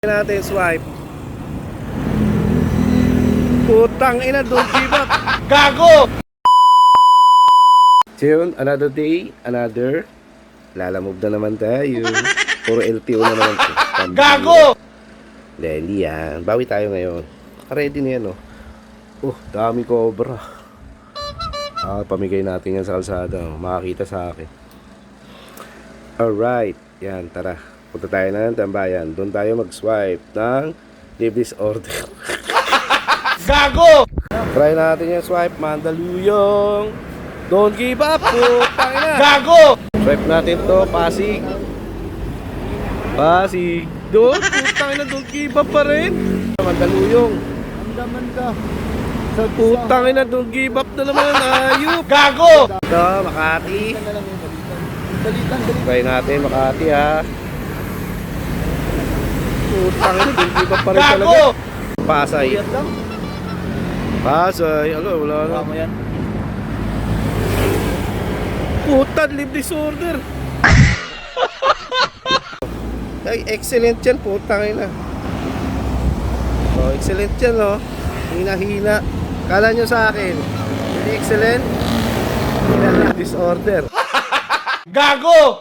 Natin swipe. Putang ina, don't give up. Gago! So yun, another day, another lalamove na naman tayo. Puro LTO na naman to. Gago! Hindi yan. Bawi tayo ngayon. Ready na yan, oh. Dami cobra. Pamigay natin yan sa kalsada. Makakita sa akin. Alright. Yan, tara. Punta tayo na ng tambayan. Doon tayo mag-swipe ng leave this order. Gago! Try natin yung swipe. Mandaluyong. Don't give up. Putang ina. Gago! Swipe natin to. Pasig. Pasig. Doon. Putang ina. Don't give up pa rin. Mandaluyong. Andaman ka. Putang ina. Don't give up na naman. Ayup. Gago! Ito. Makati. Dalitan. Try natin. Makati, ha. Putang ina. Don't give up pa rin talaga. Gago! Pasay. Pasay. Wala na. mo yan. Putan, leave disorder. Ay, excellent yan, putang ina. Excellent yan, no. Hina-hina. Kala nyo sa akin, hindi excellent. Hina na disorder. Gago!